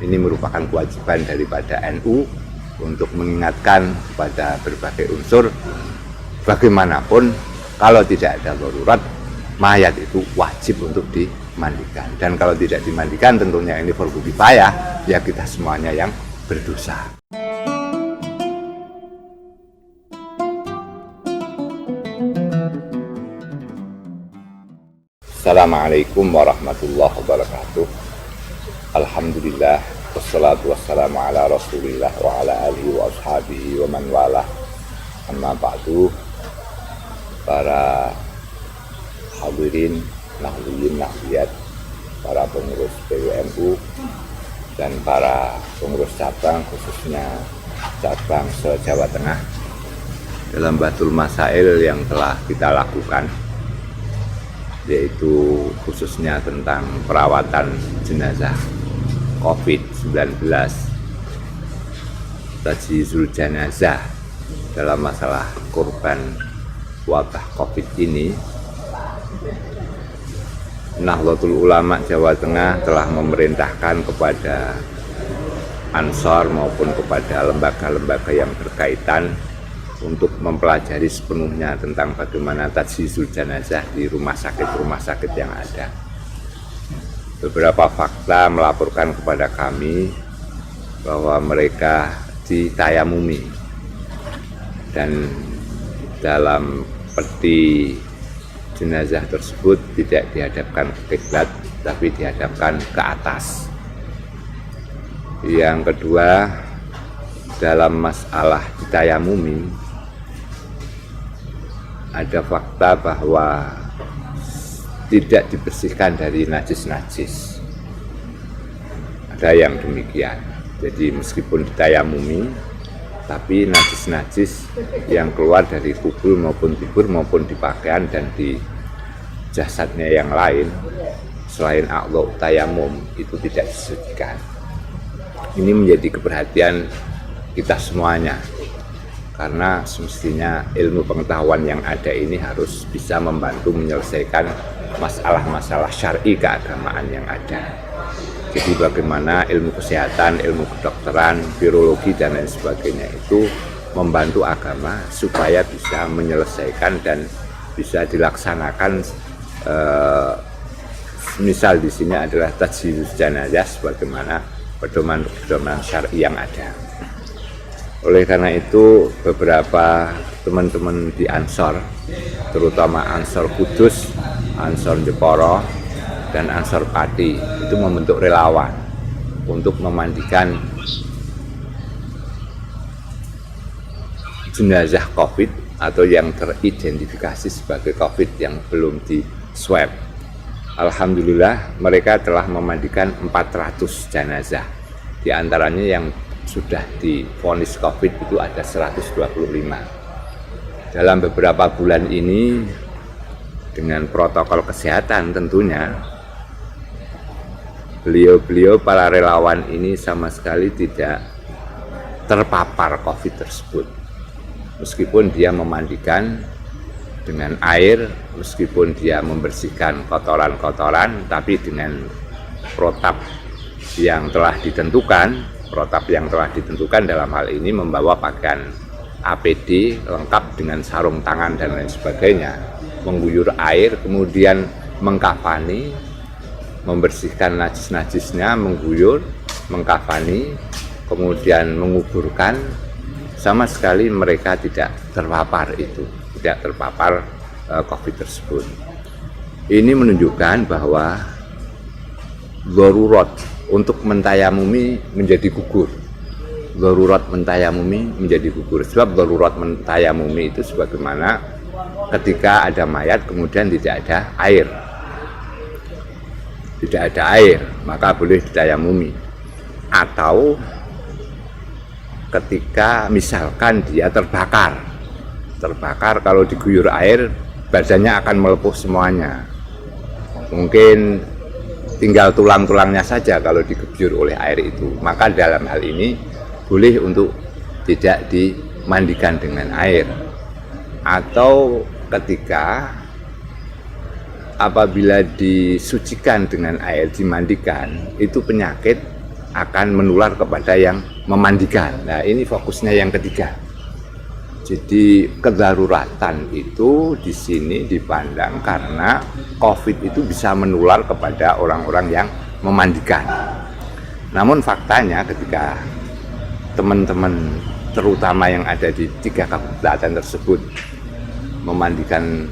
Ini merupakan kewajiban daripada NU untuk mengingatkan kepada berbagai unsur, bagaimanapun kalau tidak ada darurat, mayat itu wajib untuk dimandikan. Dan kalau tidak dimandikan, tentunya ini fardhu kifayah, ya kita semuanya yang berdosa. Assalamualaikum warahmatullahi wabarakatuh. Alhamdulillah, wassalatu wassalamu ala rasulillah wa ala alihi wa ashabihi wa man walah. Amma ba'du. Para hadirin, nahliyin, nahliyat, para pengurus PWNU dan para pengurus cabang, khususnya cabang se-Jawa Tengah, dalam Bahdul Masail yang telah kita lakukan, yaitu khususnya tentang perawatan jenazah COVID-19, tajhizul jenazah dalam masalah korban wabah COVID ini. Nahdlatul Ulama Jawa Tengah telah memerintahkan kepada Ansor maupun kepada lembaga-lembaga yang berkaitan untuk mempelajari sepenuhnya tentang bagaimana tajhizul jenazah di rumah sakit yang ada. Beberapa fakta melaporkan kepada kami bahwa mereka ditayamumi dan dalam peti jenazah tersebut tidak dihadapkan ke kiblat, tapi dihadapkan ke atas. Yang kedua, dalam masalah ditayamumi, ada fakta bahwa tidak dibersihkan dari najis-najis. Ada yang demikian. Jadi meskipun ditayamumi, tapi najis-najis yang keluar dari kubur maupun tibur maupun di pakaian dan di jasadnya yang lain selain a'dha tayamum itu tidak disucikan. Ini menjadi keperhatian kita semuanya, karena semestinya ilmu pengetahuan yang ada ini harus bisa membantu menyelesaikan masalah-masalah syar'i keagamaan yang ada. Jadi bagaimana ilmu kesehatan, ilmu kedokteran, virologi dan lain sebagainya itu membantu agama supaya bisa menyelesaikan dan bisa dilaksanakan. Misal di sini adalah tajhizul jenazah sebagaimana pedoman syar'i yang ada. Oleh karena itu, beberapa teman-teman di Ansor, terutama Ansor Kudus, Ansor Jeporo, dan Ansor Pati, itu membentuk relawan untuk memandikan jenazah COVID atau yang teridentifikasi sebagai COVID yang belum di swab. Alhamdulillah, mereka telah memandikan 400 jenazah. Di antaranya yang sudah divonis COVID itu ada 125. Dalam beberapa bulan ini, dengan protokol kesehatan tentunya, beliau-beliau para relawan ini sama sekali tidak terpapar COVID tersebut. Meskipun dia memandikan dengan air, meskipun dia membersihkan kotoran-kotoran, tapi dengan protap yang telah ditentukan. Protap yang telah ditentukan dalam hal ini membawa pakaian APD lengkap dengan sarung tangan dan lain sebagainya, mengguyur air, kemudian mengkafani, membersihkan najis-najisnya, mengguyur, mengkafani, kemudian menguburkan. Sama sekali mereka tidak terpapar itu, tidak terpapar COVID tersebut. Ini menunjukkan bahwa darurat untuk mentayamumi menjadi gugur. Darurat mentayamumi menjadi gugur. Sebab darurat mentayamumi itu sebagaimana ketika ada mayat kemudian tidak ada air. Tidak ada air, maka boleh ditayamumi. Atau ketika misalkan dia terbakar, kalau diguyur air badannya akan melepuh semuanya, mungkin tinggal tulang-tulangnya saja kalau diguyur oleh air itu, maka dalam hal ini boleh untuk tidak dimandikan dengan air. Atau ketika apabila disucikan dengan air, dimandikan, itu penyakit akan menular kepada yang memandikan. Nah, ini fokusnya yang ketiga. Jadi kedaruratan itu di sini dipandang karena COVID itu bisa menular kepada orang-orang yang memandikan. Namun faktanya ketika teman-teman terutama yang ada di 3 kabupaten tersebut memandikan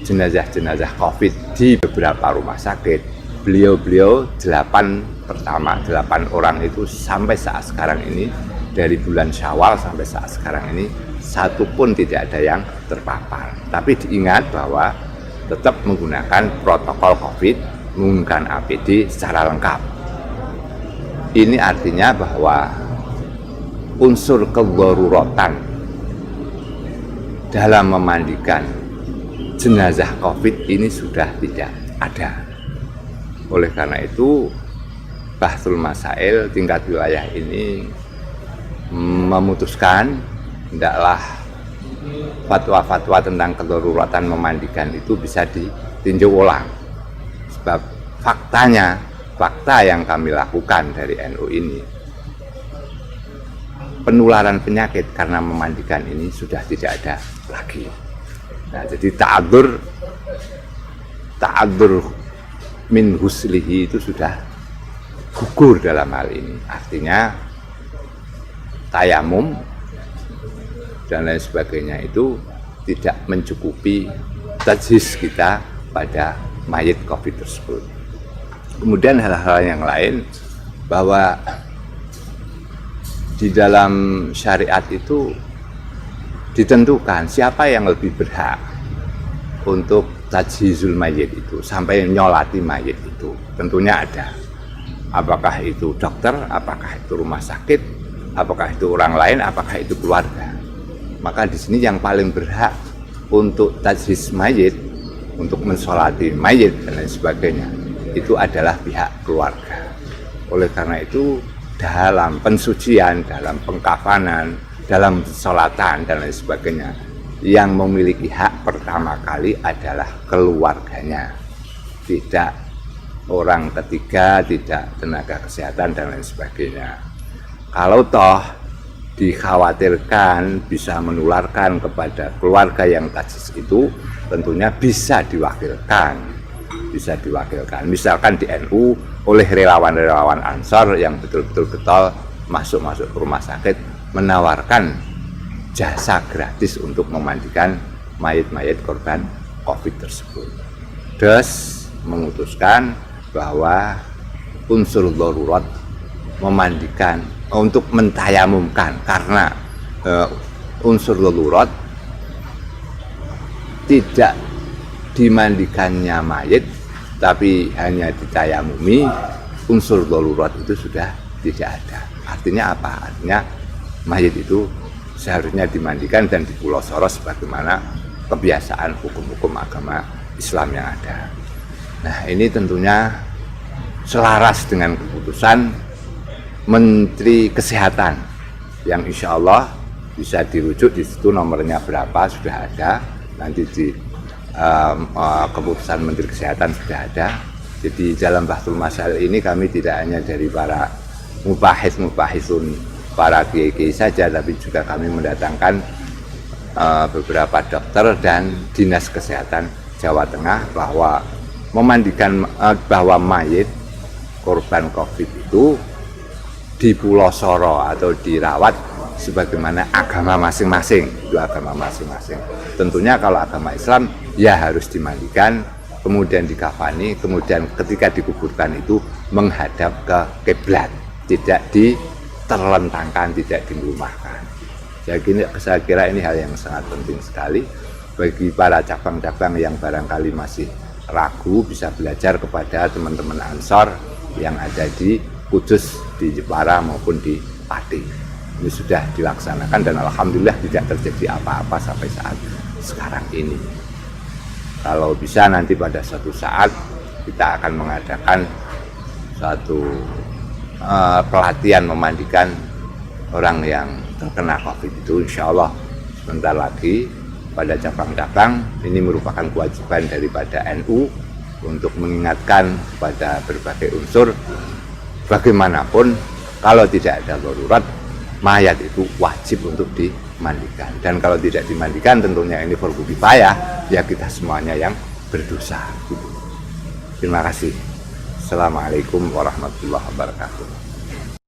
jenazah-jenazah COVID di beberapa rumah sakit, beliau-beliau 8 orang itu sampai saat sekarang ini, dari bulan Syawal sampai saat sekarang ini, satu pun tidak ada yang terpapar. Tapi diingat bahwa tetap menggunakan protokol COVID, menggunakan APD secara lengkap. Ini artinya bahwa unsur kedaruratan dalam memandikan jenazah COVID ini sudah tidak ada. Oleh karena itu, Bahsul Masail tingkat wilayah ini memutuskan hendaklah fatwa-fatwa tentang kedaruratan memandikan itu bisa ditinjau ulang. Sebab fakta yang kami lakukan dari NU ini, penularan penyakit karena memandikan ini sudah tidak ada lagi. Nah, jadi ta'adzur min huslihi itu sudah gugur dalam hal ini. Artinya tayamum dan lain sebagainya itu tidak mencukupi tajhiz kita pada mayit COVID tersebut. Kemudian hal-hal yang lain, bahwa di dalam syariat itu ditentukan siapa yang lebih berhak untuk tajhizul mayit itu, sampai nyolati mayit itu. Tentunya ada. Apakah itu dokter, apakah itu rumah sakit, apakah itu orang lain, apakah itu keluarga. Maka di sini yang paling berhak untuk tajhiz mayit, untuk mensolati mayit dan lain sebagainya, itu adalah pihak keluarga. Oleh karena itu, dalam pensucian, dalam pengkafanan, dalam sholatan dan lain sebagainya, yang memiliki hak pertama kali adalah keluarganya, tidak orang ketiga, tidak tenaga kesehatan dan lain sebagainya. Kalau toh dikhawatirkan bisa menularkan kepada keluarga yang tajhiz itu, tentunya bisa diwakilkan. Misalkan di NU oleh relawan-relawan Ansor yang betul-betul getol masuk ke rumah sakit, menawarkan jasa gratis untuk memandikan mayit-mayit korban COVID tersebut. DES memutuskan bahwa unsur darurat memandikan untuk mentayamumkan, karena unsur darurat tidak dimandikannya mayit tapi hanya ditayamumi, unsur darurat itu sudah tidak ada. Artinya apa? Artinya mayit itu seharusnya dimandikan dan dipulosoro sebagaimana kebiasaan hukum-hukum agama Islam yang ada. Nah, ini tentunya selaras dengan keputusan Menteri Kesehatan yang insya Allah bisa dirujuk di situ, nomornya berapa sudah ada, nanti di keputusan Menteri Kesehatan sudah ada. Jadi dalam Bahsul Masail ini kami tidak hanya dari para mubahisun, para kiai-kiai saja, tapi juga kami mendatangkan beberapa dokter dan dinas kesehatan Jawa Tengah bahwa memandikan bahwa mayit korban COVID itu dipulosoro atau dirawat sebagaimana agama masing-masing. Itu agama masing-masing. Tentunya kalau agama Islam ya harus dimandikan, kemudian dikafani, kemudian ketika dikuburkan itu menghadap ke kiblat, tidak diterlentangkan, tidak dirumahkan. Saya kira ini hal yang sangat penting sekali bagi para cabang-cabang yang barangkali masih ragu, bisa belajar kepada teman-teman Ansor yang ada di Kudus, di Jepara maupun di Pati. Ini sudah dilaksanakan dan alhamdulillah tidak terjadi apa-apa sampai saat sekarang ini. Kalau bisa nanti pada suatu saat kita akan mengadakan suatu pelatihan memandikan orang yang terkena COVID itu, insya Allah sebentar lagi pada cabang-cabang. Ini merupakan kewajiban daripada NU untuk mengingatkan pada berbagai unsur bagaimanapun kalau tidak ada darurat, mayat itu wajib untuk dimandikan. Dan kalau tidak dimandikan tentunya ini fardu kifayah, ya kita semuanya yang berdosa. Terima kasih. Assalamualaikum warahmatullahi wabarakatuh.